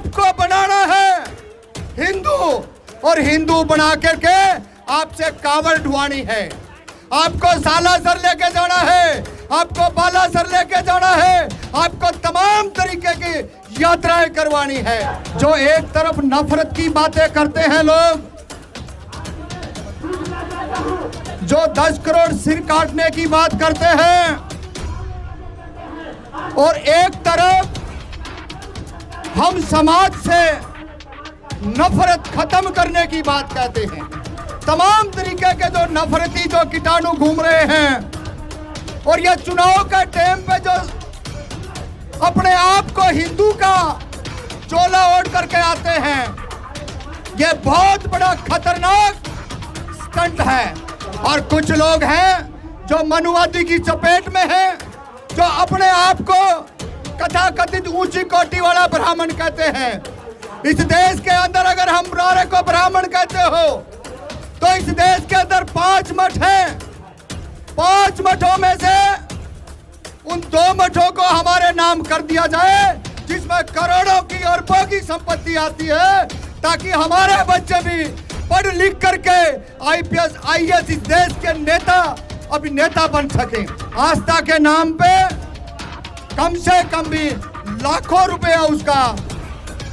आपको बनाना है हिंदू, और हिंदू बना करके आपसे कांवड़ ढुआनी है, आपको सालासर लेके जाना है, आपको बालासर लेके जाना है, आपको तमाम तरीके की यात्राएं करवानी है। जो एक तरफ नफरत की बातें करते हैं लोग, जो 10 करोड़ सिर काटने की बात करते हैं, और एक तरफ हम समाज से नफरत खत्म करने की बात कहते हैं। तमाम तरीके के जो नफरती जो कीटाणु घूम रहे हैं, और ये चुनाव के टाइम पे जो अपने आप को हिंदू का चोला ओढ़ करके आते हैं, ये बहुत बड़ा खतरनाक स्टंट है। और कुछ लोग हैं जो मनुवादी की चपेट में हैं, जो अपने आप को कथाकथित ऊंची कोटि वाला ब्राह्मण कहते हैं। इस देश के अंदर अगर हम नारे को ब्राह्मण कहते हो, तो इस देश के अंदर 5 मठ हैं। 5 मठों में से उन 2 मठों को हमारे नाम कर दिया जाए, जिसमें करोड़ों की अरबों की संपत्ति आती है, ताकि हमारे बच्चे भी पढ़ लिख करके IPS IAS इस देश के नेता अभिनेता बन सके। आस्था के नाम पे कम से कम भी लाखों रुपया उसका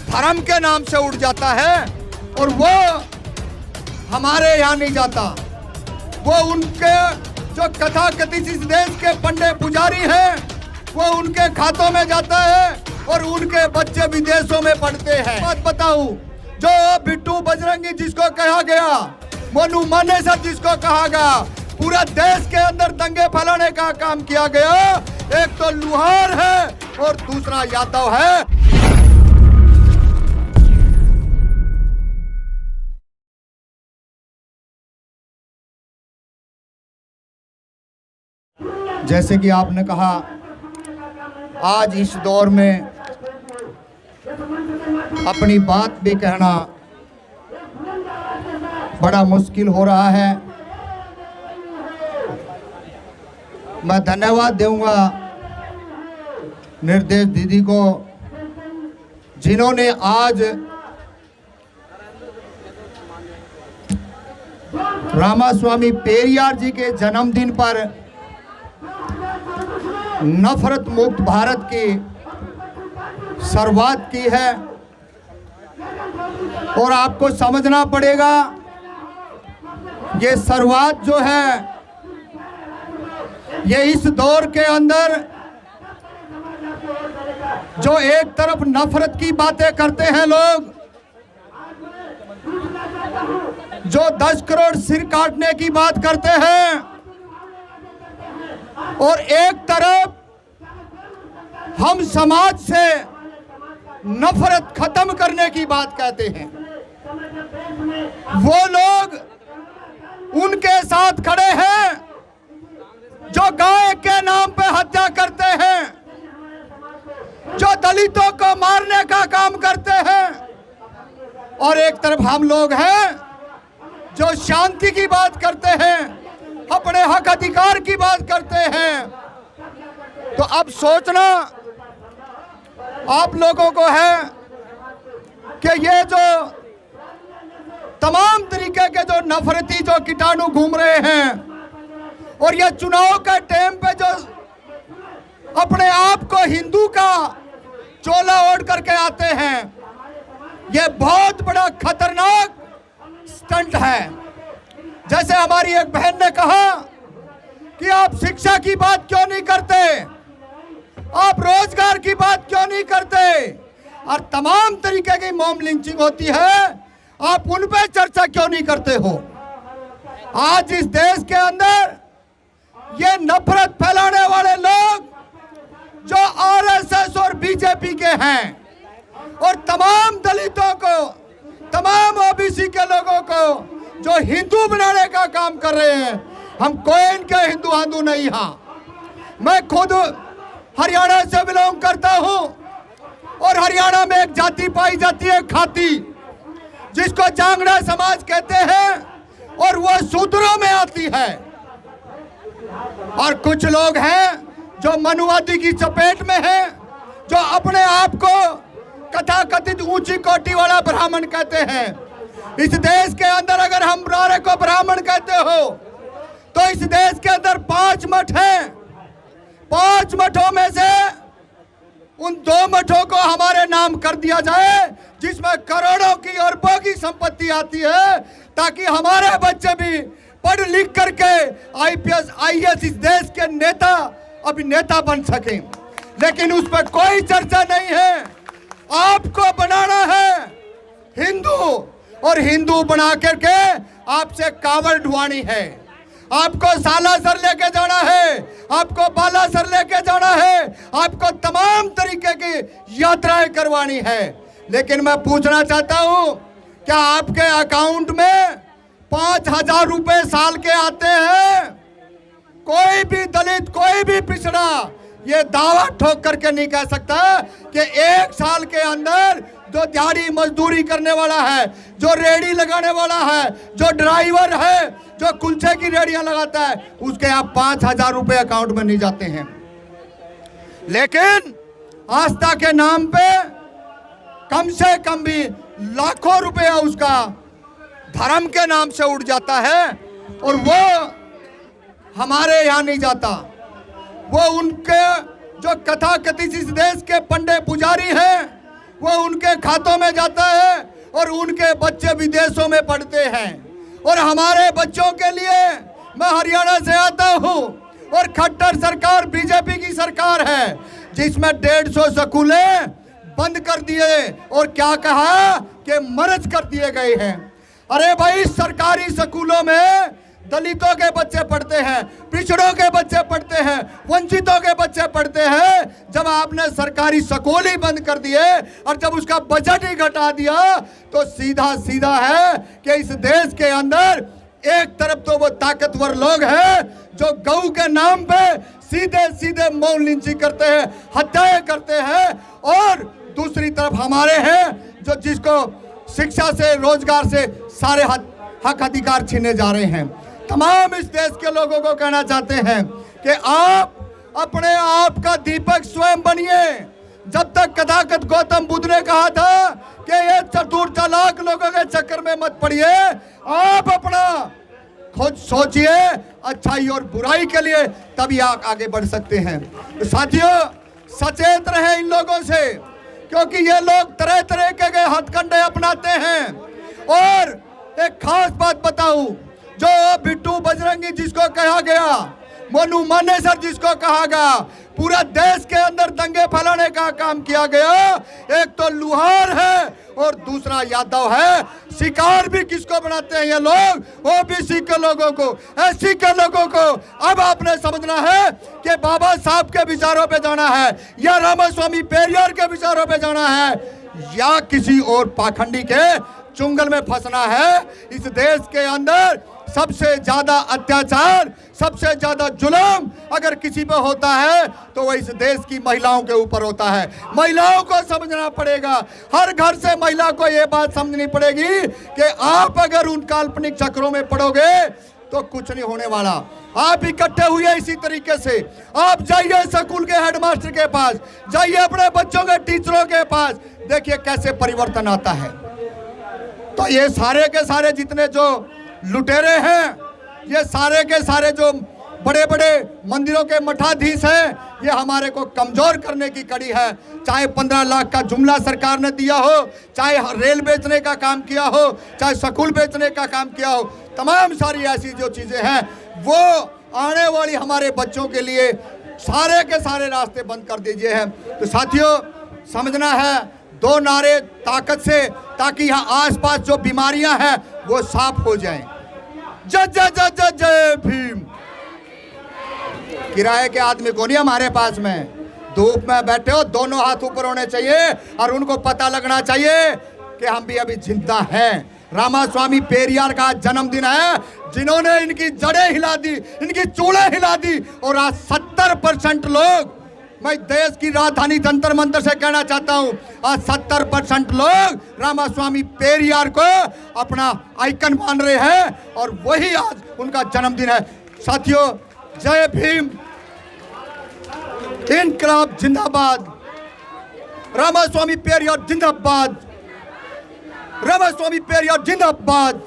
धर्म के नाम से उड़ जाता है, और वो हमारे यहाँ नहीं जाता। वो उनके जो कथाकथित इस देश के पंडे पुजारी हैं, वो उनके खातों में जाता है, और उनके बच्चे विदेशों में पढ़ते हैं। बात बताऊं, जो बिट्टू बजरंगी जिसको कहा गया, मोनू मानेसर जिसको कहा गया, पूरा देश के अंदर दंगे फैलाने का काम किया गया। एक तो लुहार है और दूसरा यादव है। जैसे कि आपने कहा, आज इस दौर में अपनी बात भी कहना बड़ा मुश्किल हो रहा है। मैं धन्यवाद दूंगा निर्देश दीदी को, जिन्होंने आज रामास्वामी पेरियार जी के जन्मदिन पर नफरत मुक्त भारत की शुरुआत की है। और आपको समझना पड़ेगा, ये शुरुआत जो है, ये इस दौर के अंदर जो एक तरफ नफरत की बातें करते हैं लोग, जो 10 करोड़ सिर काटने की बात करते हैं, और एक तरफ हम समाज से नफरत खत्म करने की बात कहते हैं, वो लोग उनके साथ खड़े हैं जो गाय के नाम पे हत्या करते हैं, जो दलितों को मारने का काम करते हैं, और एक तरफ हम लोग हैं जो शांति की बात करते हैं, अपने हक अधिकार की बात करते हैं। तो अब सोचना आप लोगों को है कि ये जो तमाम तरीके के जो नफरती जो कीटाणु घूम रहे हैं, और ये चुनाव के टाइम पे जो अपने आप को हिंदू का चोला ओढ़ करके आते हैं, ये बहुत बड़ा खतरनाक स्टंट है। जैसे हमारी एक बहन ने कहा कि आप शिक्षा की बात क्यों नहीं करते, आप रोजगार की बात क्यों नहीं करते, और तमाम तरीके की मॉब लिंचिंग होती है, आप उन पे चर्चा क्यों नहीं करते हो। आज इस देश के अंदर ये नफरत फैलाने वाले लोग जो RSS और BJP के हैं, और तमाम दलितों को, तमाम OBC के लोगों को जो हिंदू बनाने का काम कर रहे हैं, हम कोई इनके हिंदू हांदू नहीं। हाँ, मैं खुद हरियाणा से बिलोंग करता हूँ, और हरियाणा में एक जाति पाई जाती है खाती, जिसको जांगड़ा समाज कहते हैं, और वो सूत्रों में आती है। और कुछ लोग हैं जो मनुवादी की चपेट में हैं, जो अपने आप को कथाकथित ऊंची कोटि वाला ब्राह्मण कहते हैं। इस देश के अंदर अगर हम नारे को ब्राह्मण कहते हो तो इस देश के अंदर 5 मठ हैं। 5 मठों में से उन 2 मठों को हमारे नाम कर दिया जाए जिसमें करोड़ों की अरबों की संपत्ति आती है, ताकि हमारे बच्चे भी पढ़ लिख करके IPS IAS इस देश के नेता अभिनेता बन सके। लेकिन उस पर कोई चर्चा नहीं है। आपको बनाना है हिंदू, और हिंदू बना करके आपसे कांवड़ ढुआनी है। आपको सालासर लेके जाना है, आपको बालासर लेके जाना है, आपको तमाम तरीके की यात्राएं करवानी है। लेकिन मैं पूछना चाहता हूं, क्या आपके अकाउंट में 5,000 रुपए साल के आते हैं? कोई भी दलित, कोई भी पिछड़ा ये दावा ठोक करके नहीं कह सकता कि 1 साल के अंदर जो दिहाड़ी मजदूरी करने वाला है, जो रेडी लगाने वाला है, जो ड्राइवर है, जो कुलचे की रेडियां लगाता है, उसके आप 5,000 रुपए अकाउंट में नहीं जाते हैं। लेकिन आस्था के नाम पे कम से कम भी लाखों रुपया उसका धर्म के नाम से उड़ जाता है, और वो हमारे यहाँ नहीं जाता। वो उनके जो कथाकथित इस देश के पंडे पुजारी हैं, वो उनके खातों में जाता है, और उनके बच्चे विदेशों में पढ़ते हैं। और हमारे बच्चों के लिए, मैं हरियाणा से आता हूँ, और खट्टर सरकार बीजेपी की सरकार है जिसमें 150 स्कूलें बंद कर दिए और क्या कहा कि मर्ज कर दिए गए हैं। अरे भाई, सरकारी स्कूलों में दलितों के बच्चे पढ़ते हैं, पिछड़ों के बच्चे पढ़ते हैं, वंचितों के बच्चे पढ़ते हैं। जब आपने सरकारी स्कूल ही बंद कर दिए और जब उसका बजट ही घटा दिया, तो सीधा सीधा है कि इस देश के अंदर एक तरफ तो वो ताकतवर लोग हैं जो गऊ के नाम पे सीधे सीधे मौन लिंचिंग करते हैं, हत्याएं करते हैं, और दूसरी तरफ हमारे हैं जो जिसको शिक्षा से, रोजगार से सारे हक अधिकार छीने जा रहे हैं। तमाम इस देश के लोगों को कहना चाहते हैं कि आप अपने आप का दीपक स्वयं बनिए। जब तक कथाकथ गौतम बुद्ध ने कहा था कि ये चतुर चालाक लोगों के चक्कर में मत पड़िए, आप अपना खुद सोचिए अच्छाई और बुराई के लिए, तभी आप आगे बढ़ सकते हैं। तो साथियों, सचेत रहे इन लोगों से, क्योंकि ये लोग तरह तरह के हथकंडे अपनाते हैं। और एक खास बात बताऊं, जो बिट्टू बजरंगी जिसको कहा गया, मोनू मानेसर जिसको कहा गया, पूरा देश के अंदर दंगे फैलाने का काम किया गया। एक तो लुहार है और दूसरा यादव है। शिकार भी किसको बनाते हैं ये लोग? ओबीसी के लोगों को, एससी के लोगों को। अब आपने समझना है कि बाबा साहब के विचारों पे जाना है, या रामास्वामी पेरियार के विचारों पे जाना है, या किसी और पाखंडी के चुंगल में फंसना है। इस देश के अंदर सबसे ज्यादा अत्याचार, सबसे ज्यादा जुल्म अगर किसी पे होता है तो वो इस देश की महिलाओं के ऊपर होता है। महिलाओं को समझना पड़ेगा। हर घर से महिला को ये बात समझनी पड़ेगी कि आप अगर उन काल्पनिक चक्रों में पड़ोगे तो कुछ नहीं होने वाला। आप इकट्ठे हुए इसी तरीके से, आप जाइए स्कूल के हेडमास्टर के पास, जाइए अपने बच्चों के टीचरों के पास, देखिए कैसे परिवर्तन आता है। तो ये सारे के सारे जितने जो लुटेरे हैं, ये सारे के सारे जो बड़े बड़े मंदिरों के मठाधीश हैं, ये हमारे को कमजोर करने की कड़ी है। चाहे 15 लाख का जुमला सरकार ने दिया हो, चाहे रेल बेचने का काम किया हो, चाहे स्कूल बेचने का काम किया हो, तमाम सारी ऐसी जो चीजें हैं वो आने वाली हमारे बच्चों के लिए सारे के सारे रास्ते बंद कर दीजिए हैं। तो साथियों, समझना है 2 नारे ताकत से, ताकि यहाँ आसपास जो बीमारियां हैं वो साफ हो जाएं। जय जय जय जय जय भीम। किराए के आदमी को नहीं हमारे पास में, धूप में बैठे हो, दोनों हाथ ऊपर होने चाहिए और उनको पता लगना चाहिए कि हम भी अभी जिंदा हैं। रामास्वामी पेरियार का जन्मदिन है, जिन्होंने इनकी जड़ें हिला दी, इनकी चूड़ें हिला दी, और आज 70% लोग, मैं देश की राजधानी जंतर मंतर से कहना चाहता हूं, आज 70% लोग रामास्वामी पेरियार को अपना आइकन मान रहे हैं, और वही आज उनका जन्मदिन है। साथियों, जय भीम, इनकलाब जिंदाबाद। रामास्वामी पेरियार जिंदाबाद, रामास्वामी पेरियार जिंदाबाद।